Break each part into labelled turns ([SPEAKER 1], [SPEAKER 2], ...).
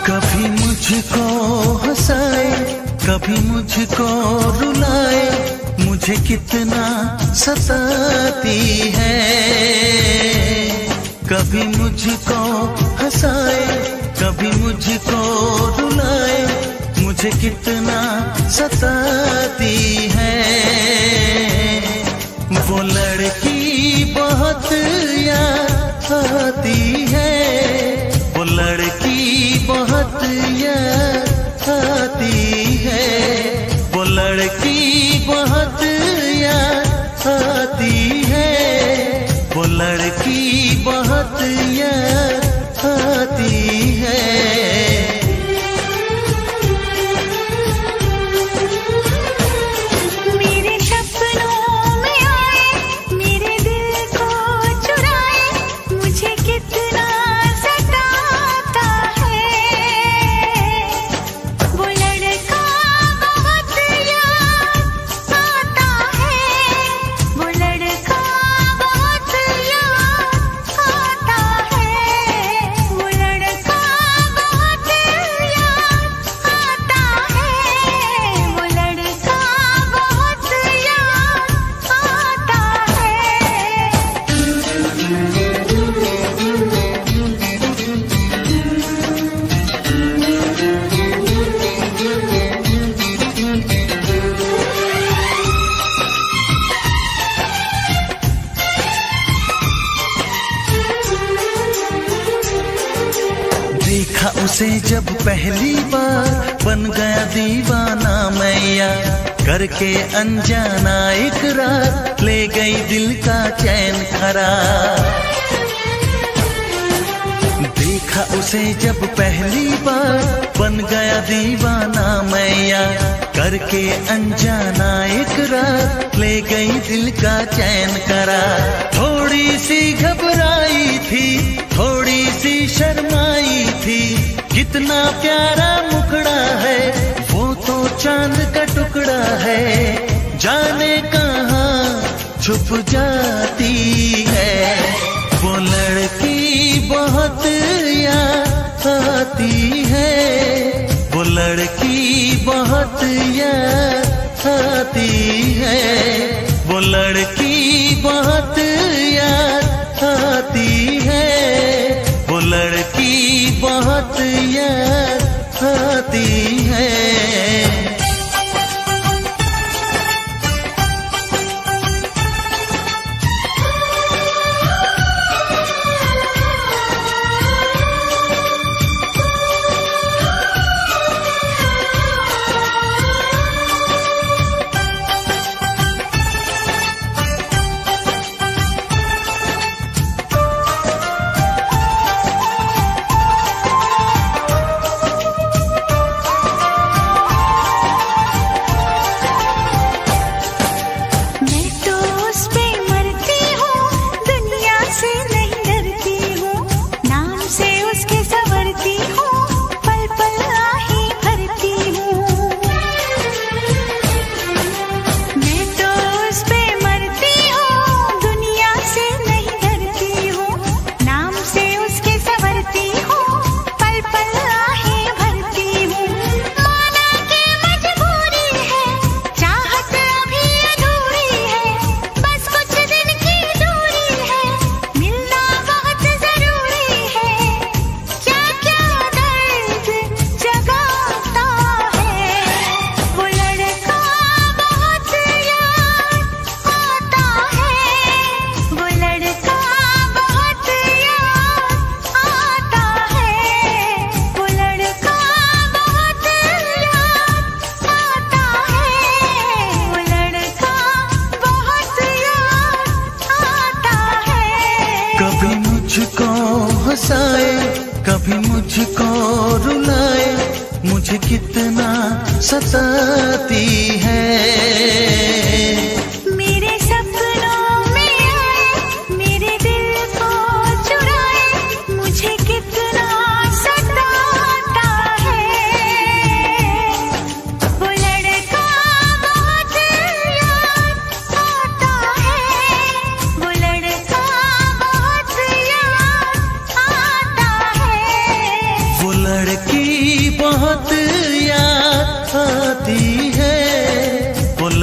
[SPEAKER 1] कभी मुझको हंसाए, कभी मुझको रुलाए, मुझे कितना सताती है। कभी मुझको हंसाए, कभी मुझको रुलाए, मुझे कितना सताती है। वो लड़की बहुत याद आती है, वो लड़की बहुत याद आती है, वो लड़की बहुत याद आती है, वो लड़की बहुत याद आती है। देखा उसे जब पहली बार, बन गया दीवाना मैया, करके अनजाना इकरार, ले गई दिल का चैन करार। देखा उसे जब पहली बार, बन गया दीवाना मैया, करके अनजाना इकरार, ले गई दिल का चैन करार। थोड़ी सी घबराई थी, थोड़ी सी शर्माई थी, कितना प्यारा मुखड़ा है, वो तो चांद का टुकड़ा है, जाने कहाँ छुप जाती है। वो लड़की बहुत याद आती है, वो लड़की बहुत याद आती है, वो लड़की बहुत याद आती है, वो लड़की बहुत याद आती है। हंसाए, कभी मुझको रुलाए, मुझे कितना सताती है।
[SPEAKER 2] मेरे सपनों में आए, मेरे दिल को चुराए, मुझे कितना सताता है। वो लड़का बहुत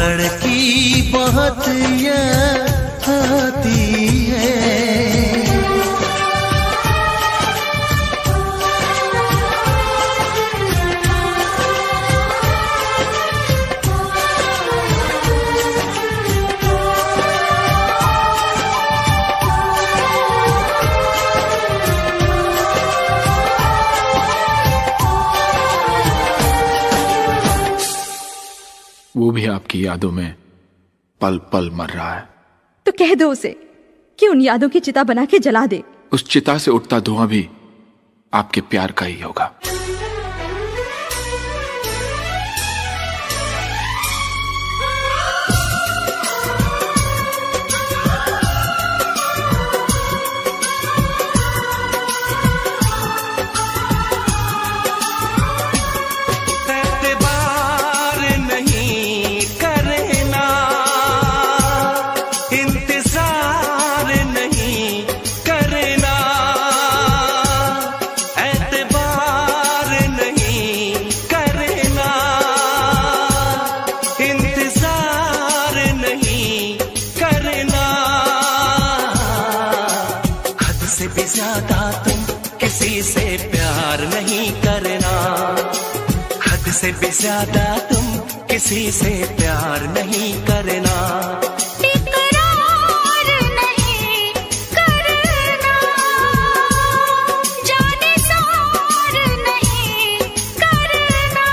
[SPEAKER 1] लड़की बहुत याद आती है।
[SPEAKER 3] वो भी आपकी यादों में पल पल मर रहा है।
[SPEAKER 4] तो कह दो उसे कि उन यादों की चिता बना के जला दे।
[SPEAKER 3] उस चिता से उठता धुआं भी आपके प्यार का ही होगा।
[SPEAKER 1] ज्यादा तुम किसी से प्यार नहीं करना, हद से भी ज्यादा तुम किसी से प्यार नहीं करना।
[SPEAKER 2] इकरार नहीं करना, जाने सार नहीं करना,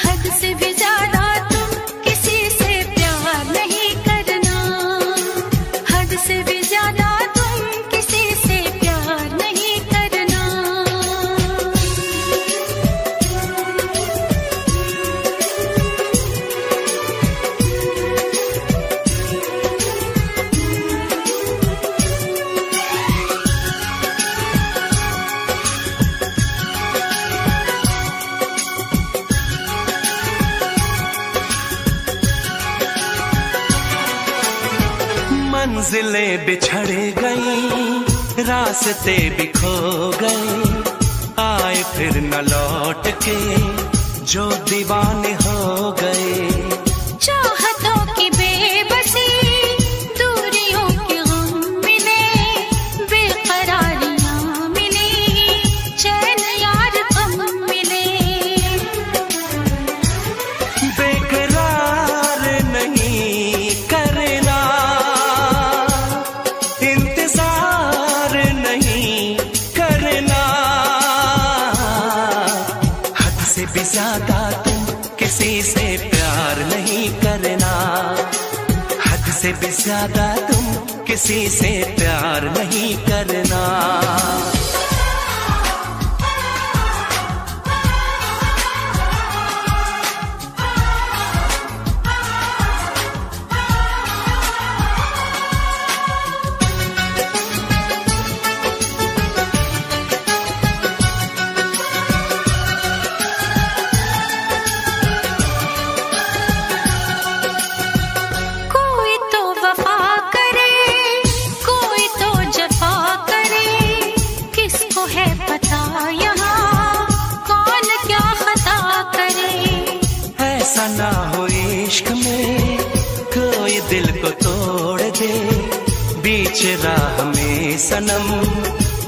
[SPEAKER 2] हद से भी ज्यादा तुम किसी से प्यार नहीं करना, हद से भी ज्यादा
[SPEAKER 1] मंजिलें बिछड़ गई, रास्ते भी खो गए, आए फिर न लौट के जो दीवाने हो गए।
[SPEAKER 2] चाहतों की बेबसी, दूरियों के गम मिले, बेकरारियां मिली, चैन यार कम मिले।
[SPEAKER 1] बेकरार नहीं करना, इंतजार नहीं करना, हद से भी ज्यादा तुम किसी से प्यार नहीं करना, हद से भी ज्यादा तुम किसी से प्यार नहीं करना। ऐसा ना हो इश्क में कोई दिल को तोड़ दे, बीच राह में सनम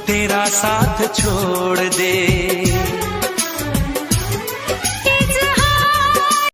[SPEAKER 1] तेरा साथ छोड़ दे।